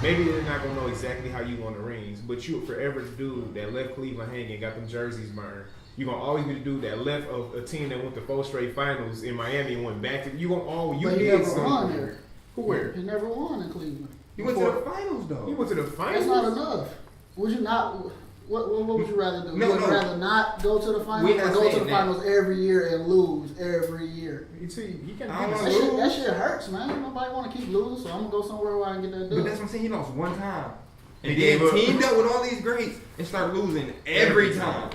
maybe they're not gonna know exactly how you won the rings, but you forever the dude that left Cleveland hanging, got them jerseys burned. You're gonna always be the dude that left a team that went to 4 straight finals in Miami and went back to. You gonna always. But he never won there. Who where? He never won in Cleveland. He went to the finals though. He went to the finals. That's not enough. Would you not? What would you rather do? No, Would you rather not go to the finals or go to the finals every year and lose every year? You see, he can't. That shit hurts, man. Nobody want to keep losing, so I'm gonna go somewhere where I can get that done. But that's what I'm saying. He lost one time, and then teamed up with all these greats and started losing every time.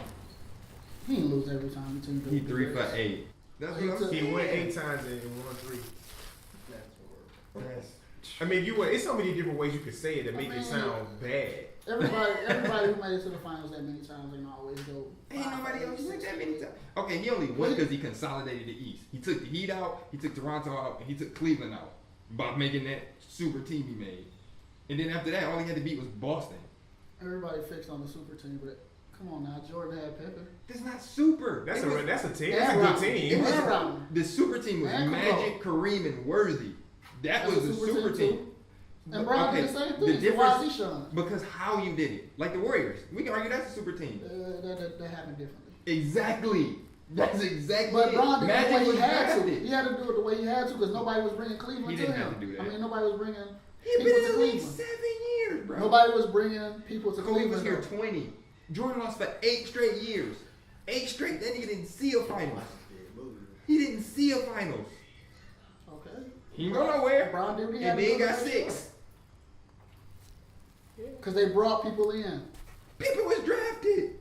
He didn't lose every time. He 3 for 8. That's what I'm saying. He went 8 times and won 3. I mean, it's so many different ways you could say it that make it sound bad. Everybody who made it to the finals that many times ain't always go. Ain't nobody else went that many times. Okay, he only won because he consolidated the East. He took the Heat out, he took Toronto out, and he took Cleveland out by making that super team he made. And then after that, all he had to beat was Boston. Everybody fixed on the super team, but come on now, Jordan had Pippen. That's not super. That's a team. That's a good team. The super team was Magic, Kareem, and Worthy. That was the super team. And Bron did the same thing. So why is he showing? Because how you did it. Like the Warriors. We can argue that's a super team. That happened differently. Exactly. That's exactly But Bron did it the way he had to. drafted. He had to do it the way he had to because nobody was bringing Cleveland He to didn't him. have to do that. I mean, nobody was bringing He's people been to in the league Cleveland. 7 years, bro. Nobody was bringing people to Kobe Cleveland. was here 20. Jordan lost for 8 straight years. 8 straight. That nigga didn't see a finals. He didn't see a finals. Okay. He didn't go nowhere. Bron did what he And had to then do. got 6. Because they brought people in. People was drafted.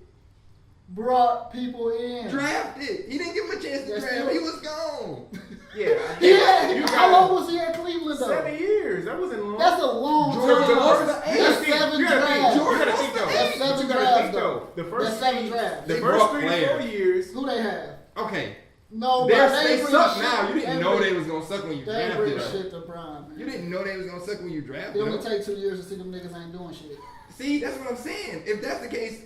Brought people in. Drafted. He didn't give him a chance to draft. He was gone. Yeah. How long was he at Cleveland though? 7 years. That wasn't long. That's a long Jordan time. lost That's 7 drafts. That's 7 drafts though. The first That's 7 drafts. The first 3 to 4 years. Who they have? Okay. No, they suck now. You didn't know they was gonna suck when you They drafted bring them. shit to Bron, man. You didn't know they was gonna suck when you drafted It only them. take 2 years to see them niggas ain't doing shit. See, that's what I'm saying. If that's the case,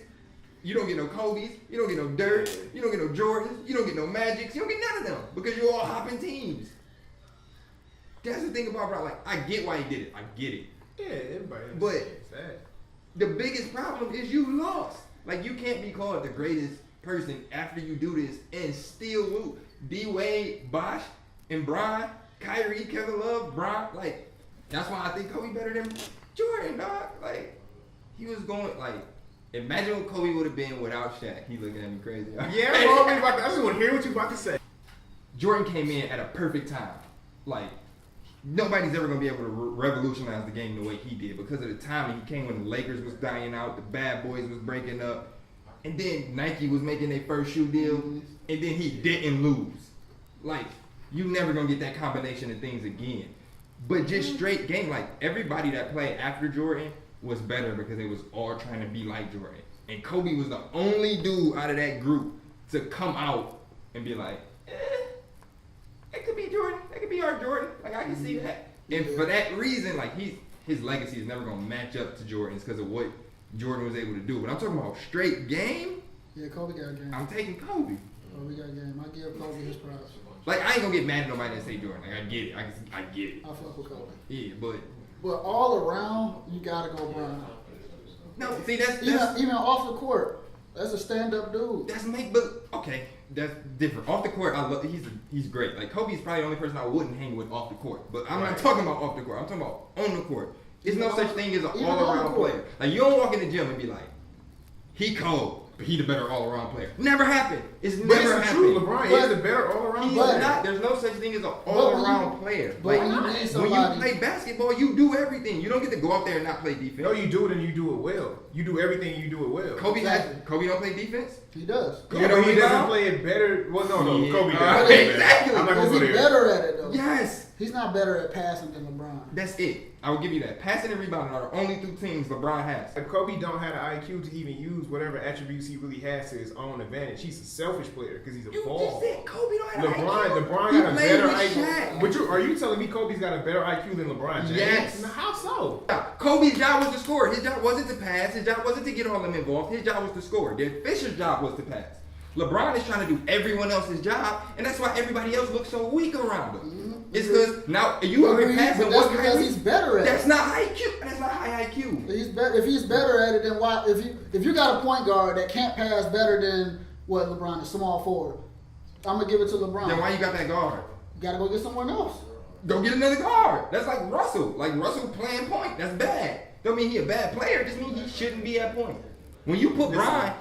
you don't get no Kobe's, you don't get no Dirk, you don't get no Jordans, you don't get no Magics, you don't get none of them because you're all hopping teams. That's the thing about Bron. Like, I get why he did it. I get it. Yeah, everybody understands But that. the biggest problem is you lost. Like, you can't be called the greatest person after you do this and still lose. D-Wade, Bosh, and Bron, Kyrie, Kevin Love, Bron. Like, that's why I think Kobe better than Jordan, dog. Like, he was going, like, imagine what Kobe would have been without Shaq. He looking at me crazy. Yeah, I just want to hear what you about to say. Jordan came in at a perfect time. Like, nobody's ever going to be able to revolutionize the game the way he did because of the timing. He came when the Lakers was dying out, the bad boys was breaking up, and then Nike was making their first shoe deal, and then he didn't lose. Like, you never going to get that combination of things again. But just straight game, like, everybody that played after Jordan was better because they was all trying to be like Jordan. And Kobe was the only dude out of that group to come out and be like, that could be Jordan. That could be our Jordan. Like, I can see that. And for that reason, like, his legacy is never going to match up to Jordan's because of what Jordan was able to do. But I'm talking about straight game. Yeah, Kobe got a game. I'm taking Kobe. Kobe got a game. I give Kobe his props. Like, I ain't going to get mad at nobody that say Jordan. Like, I get it. I get it. I fuck with Kobe. Yeah, but all around, you gotta go Bron. no, see, that's even off the court. That's a stand-up dude. That's okay. That's different. Off the court, I love. He's great. Like, Kobe's probably the only person I wouldn't hang with off the court. But I'm not talking about off the court. I'm talking about on the court. There's no such thing as an all-around player. Like, you don't walk in the gym and be like, he cold, but he the better all-around player. Never happened. It's never happened. True. LeBron is the better all-around player. He's not. There's no such thing as an all-around player. But Like, when you play basketball, you do everything. You don't get to go out there and not play defense. No, you do it and you do it well. You do everything and you do it well. Kobe don't play defense. He does. Yeah, but he doesn't play it better. Well, no, Yeah. Kobe does. Exactly. I'm not gonna Is go he there. better at it though? Yes. He's not better at passing than LeBron. That's it. I will give you that. Passing and rebounding are the only 2 things LeBron has. If Kobe don't have the IQ to even use whatever attributes he really has to his own advantage. He's a selfish player because he's a You ball. just said Kobe don't have LeBron He got a played better with IQ. Shaq. But are you telling me Kobe's got a better IQ than LeBron James? Yes. How so? Kobe's job was to score. His job wasn't to pass. His job wasn't to get all of them involved. His job was to score. Derek Fisher's job was to pass. LeBron is trying to do everyone else's job, and that's why everybody else looks so weak around him. It's because now you are passing. That's because he's better at it. That's not IQ. That's not high IQ. If he's better at it, then why? If you got a point guard that can't pass better than what LeBron is, small forward, I'm gonna give it to LeBron. Then why you got that guard? You gotta go get someone else. Go get another guard. That's like Russell. Like Russell playing point. That's bad. Don't mean he a bad player. Just mean he shouldn't be at point. When you put Brian,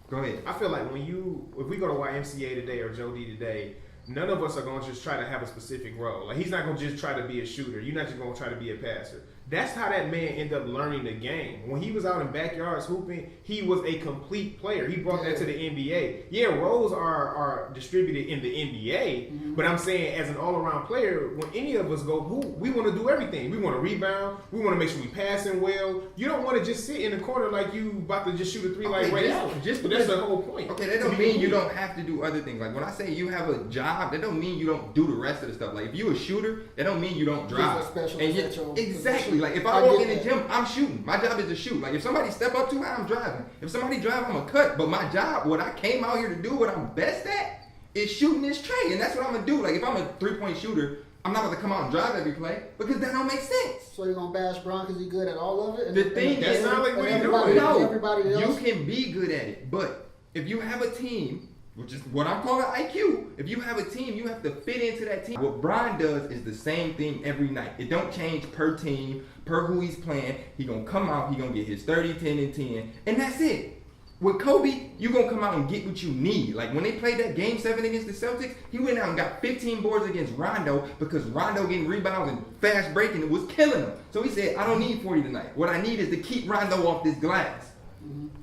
go ahead. I feel like if we go to YMCA today or Joe D today, none of us are going to just try to have a specific role. Like, he's not going to just try to be a shooter. You're not just going to try to be a passer. That's how that man ended up learning the game. When he was out in backyards hooping, he was a complete player. He brought that to the NBA. Yeah, roles are distributed in the NBA, but I'm saying as an all-around player, when any of us go hoop, we want to do everything. We want to rebound. We want to make sure we passing well. You don't want to just sit in the corner like you about to just shoot a three like Ray Allen. But that's the whole point. Okay, that don't mean you don't have to do other things. Like when I say you have a job, that don't mean you don't do the rest of the stuff. Like if you a shooter, that don't mean you don't drive. Exactly. Like if I walk in the gym, I'm shooting. My job is to shoot. Like if somebody step up too high, I'm driving. If somebody drive, I'm a cut. But my job, what I came out here to do, what I'm best at, is shooting this tray, and that's what I'm gonna do. Like if I'm a 3-point shooter, I'm not gonna come out and drive every play because that don't make sense. So you're gonna bash Bron because he's good at all of it? The thing is, that's not like what he's doing. No, everybody else, you can be good at it, but if you have a team, which is what I'm calling IQ. If you have a team, you have to fit into that team. What Brian does is the same thing every night. It don't change per team, per who he's playing. He gonna come out, he gonna get his 30, 10, and 10, and that's it. With Kobe, you gonna come out and get what you need. Like when they played that Game 7 against the Celtics, he went out and got 15 boards against Rondo because Rondo getting rebounds and fast breaking, it was killing him. So he said, I don't need 40 tonight. What I need is to keep Rondo off this glass.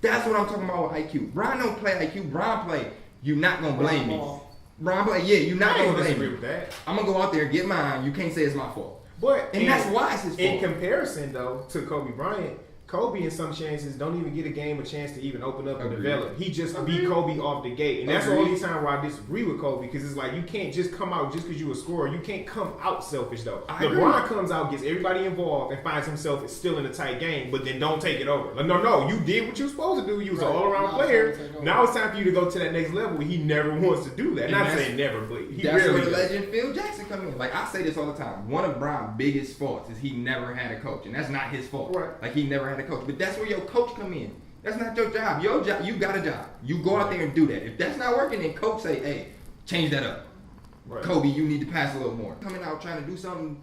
That's what I'm talking about with IQ. Brian don't play IQ, Brian play. You're not gonna blame me. Brian play, yeah, you're not gonna blame me. With that. I'm gonna go out there and get mine. You can't say it's my fault. But that's why it's his fault. In comparison, though, to Kobe Bryant, Kobe in some chances don't even get a game a chance to even open up and develop. He just beat Kobe off the gate. And that's the only time where I disagree with Kobe, because it's like you can't just come out just because you're a scorer. You can't come out selfish, though. LeBron comes out, gets everybody involved, and finds himself still in a tight game, but then don't take it over. Like, no, you did what you were supposed to do. You was an all-around player. Now it's time for you to go to that next level. He never wants to do that. And not saying never, but he that's rarely where the does. legend Phil Jackson come in. Like, I say this all the time. One of Brian's biggest faults is he never had a coach, and that's not his fault. Right. Like, he never had a coach. But that's where your coach come in. That's not your job. Your job, you got a job. You go out there and do that. If that's not working, then coach say, hey, change that up. Right. Kobe, you need to pass a little more. Coming out trying to do something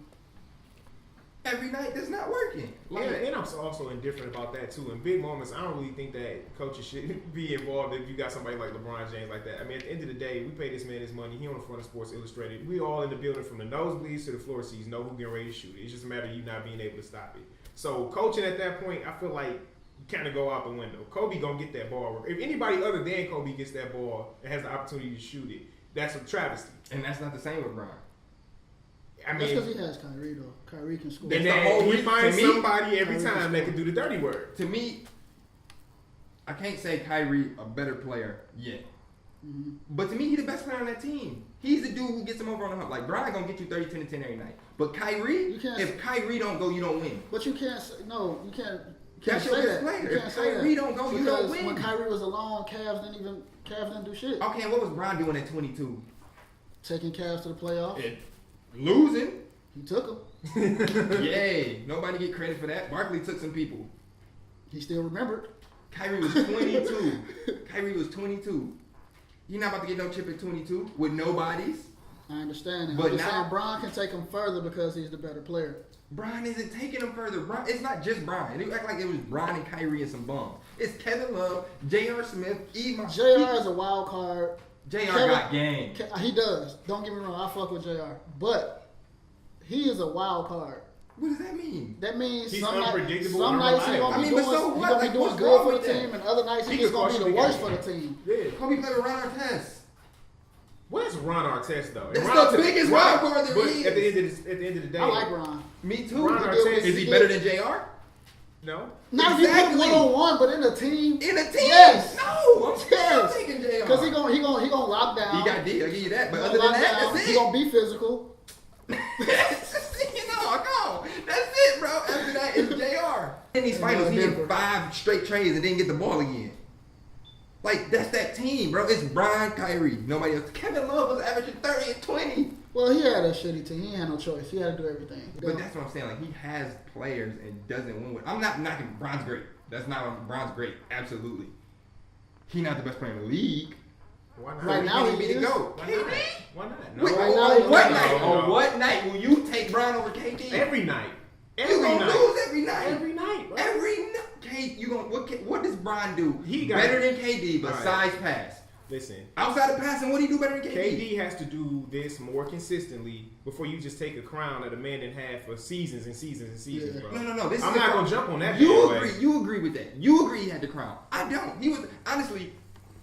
every night, that's not working. Like, and I'm also indifferent about that too. In big moments, I don't really think that coaches should be involved if you got somebody like LeBron James like that. I mean, at the end of the day, we pay this man his money. He on the front of Sports Illustrated. We all in the building from the nosebleeds to the floor seats know who getting ready to shoot it. It's just a matter of you not being able to stop it. So coaching at that point, I feel like you kind of go out the window. Kobe gonna get that ball. If anybody other than Kobe gets that ball and has the opportunity to shoot it, that's a travesty. And that's not the same with Brian. I mean, that's because he has Kyrie though. Kyrie can score. And then he finds somebody every time that can do the dirty work. To me, I can't say Kyrie a better player yet. Mm-hmm. But to me, he's the best player on that team. He's the dude who gets him over on the hump. Like, Brian gonna get you 30, 10, and 10 every night. But Kyrie, if Kyrie don't go, you don't win. But you can't say, no, you can't. That's your best player. If Kyrie don't go, you don't win. When Kyrie was alone, Cavs didn't do shit. Okay, and what was Brian doing at 22? Taking Cavs to the playoffs. Losing. He took them. Yay. Nobody get credit for that. Barkley took some people. He still remembered. Kyrie was 22. Kyrie was 22. You're not about to get no chip at 22 with nobodies. I understand. But I'm just saying Brian can take him further because he's the better player. Brian isn't taking him further. It's not just Brian. You act like it was Brian and Kyrie and some bums. It's Kevin Love, J.R. Smith, J.R. is a wild card. J.R. got game. He does. Don't get me wrong. I fuck with J.R. But he is a wild card. What does that mean? That means he's some unpredictable. Some nights he's gonna be doing good for the team, and other nights he's just gonna be the worst for the team. Yeah. Kobe played with Ron Artest. What is Ron Artest though? That's the biggest wild card there is. At the end of the day, I like Ron. Me too. Ron Artest, is he better than JR? No. Not if you put 1-on-1, but in a team. In a team? Yes. No, I'm still taking JR. Because he gonna lock down. He got D. I'll give you that. But other than that, that's it. He gonna be physical. No, that's it, bro. After that, it's JR. In these finals, he hit 5 straight trays and didn't get the ball again. Like, that's that team, bro. It's Brian, Kyrie. Nobody else. Kevin Love was averaging 30 and 20. Well, he had a shitty team. He had no choice. He had to do everything. But that's what I'm saying. Like, he has players and doesn't win with. I'm not knocking LeBron's great. That's not LeBron's great. Absolutely. He's not the best player in the league. Why not? Right now, he he be the is. GOAT. Why not? Why not? No. Wait, Right now, on what no. night? No. On what night will you take Bron over KD? Every night. You Every gonna night. lose every night. Every night, bro. Every night. You gonna what does Bron do? He got better it. than KD besides pass. Listen. Outside of passing, what do you do better than KD? KD has to do this more consistently before you just take a crown at a man and a half for seasons and seasons and seasons, Yeah. bro. No. This I'm is not the gonna jump on that. You bandwagon. agree? You agree with that? You agree he had the crown? I don't. He was honestly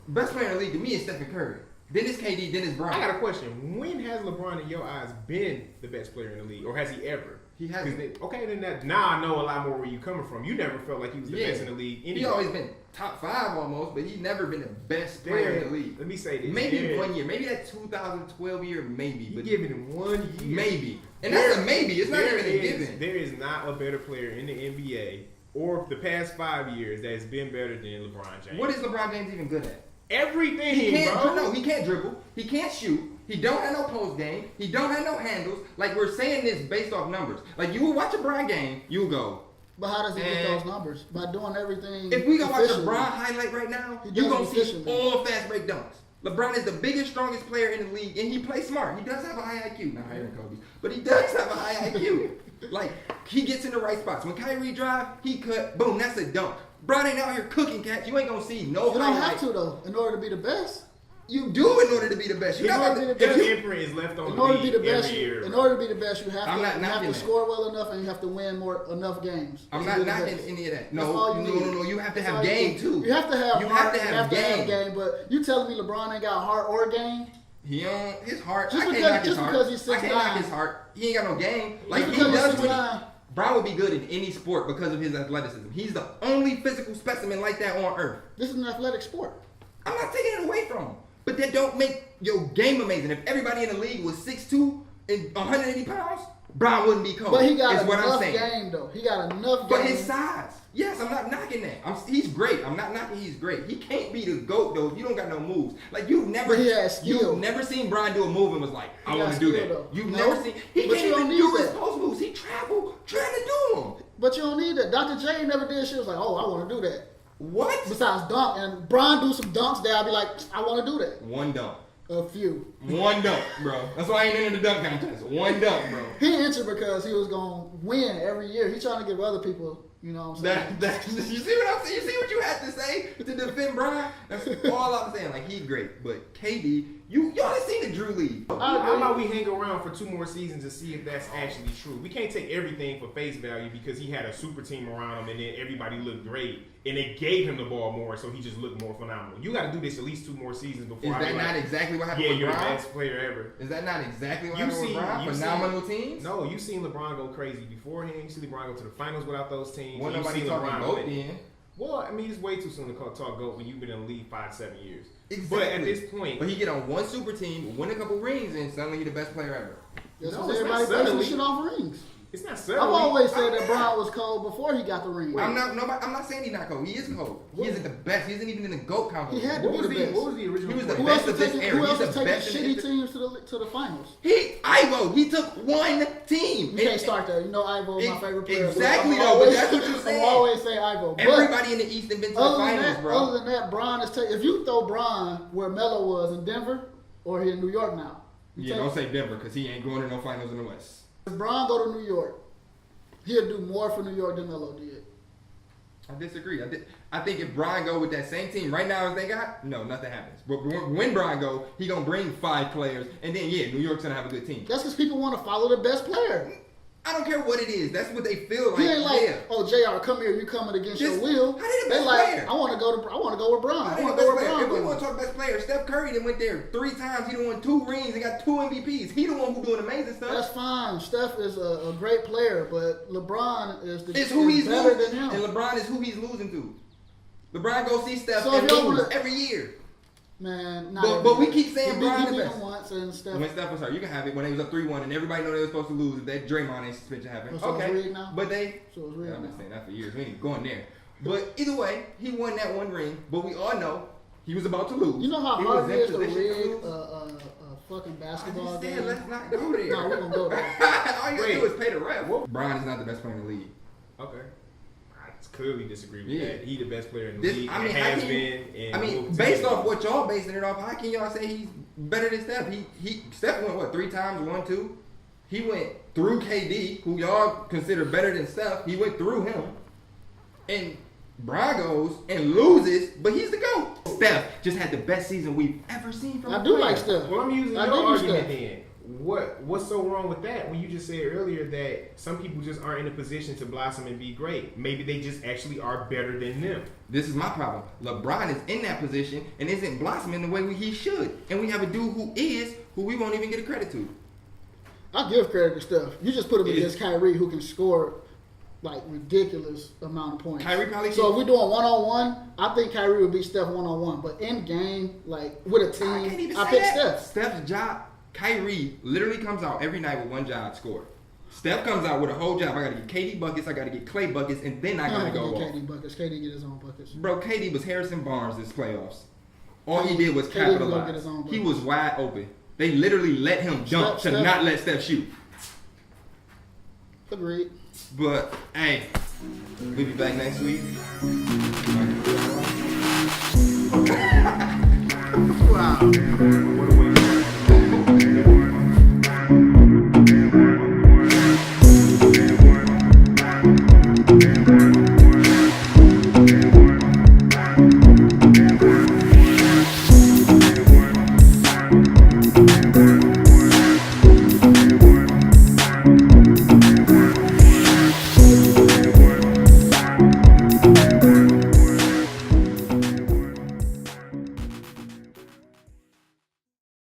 best player in the league to me is Stephen Curry. Then it's KD. Then it's Bron. I got a question. When has LeBron, in your eyes, been the best player in the league, or has he ever? He hasn't. Okay, then now I know a lot more where you coming from. You never felt like he was the best in the league. Anyway. He always been top 5 almost, but he's never been the best player in the league. Let me say this. Maybe 1 year. Maybe that 2012 year, maybe. You But giving him 1 year. maybe. And that's a maybe. It's not even a given. There is not a better player in the NBA or the past 5 years that has been better than LeBron James. What is LeBron James even good at? Everything, He can't, bro. no, he can't dribble. He can't shoot. He don't have no post game. He don't have no handles. Like, we're saying this based off numbers. Like, you will watch a Bron game, you'll go. But how does he get And those numbers? By doing everything. If we go watch a efficiently. Bron highlight right now, He you're does going to see efficiently. all fast break dunks. LeBron is the biggest, strongest player in the league, and he plays smart. He does have a high IQ. Not higher than Kobe, but he does have a high IQ. Like, he gets in the right spots. When Kyrie drive, he cut, boom, that's a dunk. Bron ain't out here cooking cats. You ain't going to see no You don't have highlight. to though, in order to be the best. You do in order to be the best. You In got order to be the His best. imprint is left on In the order to be league the best, every year. in order to be the best, you have I'm to, not you have knocking to that. score well enough, and you have to win enough games. I'm to not be the knocking best. any of that. That's all No, you no, need. no. You have to That's have all you game need. too. You have to have You heart. have to have game. But you telling me LeBron ain't got heart or game? He on his heart. Just I can't because- knock his just heart. because he's I can't knock 6'9". his heart. He ain't got no game. Like Just he because does he's what he. 6'9". Brown would be good in any sport because of his athleticism. He's the only physical specimen like that on earth. This is an athletic sport. I'm not taking it away from him. But that don't make your game amazing. If everybody in the league was 6'2" and 180 pounds, Brown wouldn't be cold. But he got is what I'm enough saying. game though. He got enough But game. his size. Yes, I'm not knocking that. He's great. I'm not knocking he's great. He can't be the GOAT though if you don't got no moves. Like you've never But he has skill. You've never seen Brian do a move and was like, I He want got to do skill, that. though. You've No, never seen he but can't you don't even need do his that. post moves. He traveled trying to do them. But you don't need that. Dr. J never did shit. Was like, oh, I want to do that. What? Besides dunk, and Brian do some dunks there, I'll be like, I want to do that. One dunk. A few. One dunk, bro. That's why I ain't into the dunk contest. One dunk, bro. He entered because he was gonna win every year. He's trying to give other people, you know what I'm saying? You see what I'm saying? You see what you had to say to defend Brian? That's all I'm saying. Like he's great, but KD, y'all done seen the Drew League. How about we hang around for 2 more seasons to see if that's actually true? We can't take everything for face value because he had a super team around him and then everybody looked great and they gave him the ball more, so he just looked more phenomenal. You got to do this at least 2 more seasons before. Is I that be not like, exactly what happened yeah, with you're the Brian? best player ever. Is that not exactly what You happened with seen- Brian? you Phenomenal seen- teams? No, you've seen LeBron go crazy beforehand. You see LeBron go to the finals without those teams. Well, You've nobody seen talking LeBron GOAT win. then. Well, I mean, it's way too soon to talk GOAT when you've been in the league 5-7 years. Exactly. But at this point, But he get on one super team, win a couple rings, and suddenly he the best player ever. That's No, because it's not everybody plays some suddenly. shit off rings. it's not I've suddenly. always said that Brian was cold before he got the ring. I'm not saying he's not cold. He is cold. He isn't the best. He isn't even in the GOAT conversation. He had to What be was the best. what was the original? He was the point? Who else best was of this taking, era. who else He's was the taking best in shitty history. teams to the finals? Ivo, he took one team. You can't start there. You know Ivo is my favorite player. Exactly, I'm though, always- but that's what you're saying. I'm always say Ivo. But Everybody in the East have been to the other than finals, that, bro. other than that, Bron is if you throw Bron where Melo was in Denver or he in New York now. Yeah, don't say Denver because he ain't going to no finals in the West. If Bron go to New York, he'll do more for New York than Melo did. I disagree. I think if Brian go with that same team right now as they got, no, nothing happens. But when Brian go, he gonna bring 5 players, and then New York's gonna have a good team. That's because people want to follow the best player. I don't care what it is. That's what they feel like. He ain't like, yeah. oh JR, come here, you coming against Just- your will. how they the They best like, player? I want to go with Bron. I I think want the to go best with player. If we Bron. want to talk best player, Steph Curry then went there 3 times. He done won 2 rings and got 2 MVPs. He the one who doing amazing stuff. That's fine. Steph is a great player, but LeBron is It's who he's better losing, than him. and LeBron is who he's losing to. LeBron go see Steph So and if y'all lose wanna- every year. Man, not But every we year. keep saying He Bron beat the him best. once and Steph. When Steph was hurt, you can have it when they was up 3-1 and everybody know they were supposed to lose. If that Draymond ain't suspension happened, So it's okay. rigged now? But they, So it's rigged I've been now. saying that for years. We ain't going there. But either way, he won that 1 ring. But we all know he was about to lose. You know how He hard was it in is to position rig lose. a fucking I basketball just game. said, let's not go there. No, we're gonna go there. All you gotta do is pay the ref. Brian is not the best player in the league. Okay. I clearly disagree with Yeah. that. He the best player in the league. I mean, and how has can been. you, And I mean, will based continue. off what y'all basing it off, how can y'all say he's better than Steph? Steph went what 3 times, 1, 2. He went through KD, who y'all consider better than Steph. He went through him, and Brian goes and loses, but he's the GOAT. Steph just had the best season we've ever seen from. I a do player. like Steph. Well, I'm using I your do argument Steph. then. What's so wrong with that when you just said earlier that some people just aren't in a position to blossom and be great? Maybe they just actually are better than them. This is my problem. LeBron is in that position and isn't blossoming the way he should, and we have a dude who we won't even get a credit to. I give credit to Steph. You just put him against Kyrie, who can score like ridiculous amount of points. Kyrie probably. So if we're doing 1-on-1, I think Kyrie would beat Steph 1-on-1. But in game, like with a I can't even team, I say pick that. Steph. Steph's job. Kyrie literally comes out every night with one job: score. Steph comes out with a whole job. I gotta get KD buckets. I gotta get Clay buckets, and then I gotta go off. KD buckets. KD get his own buckets. Bro, KD was Harrison Barnes this playoffs. All he did was KD will go get his capitalize. own He buckets. was wide open. They literally let him jump to Steph- not let Steph shoot. Agreed. But hey, we'll be back next week. Wow. What a waste.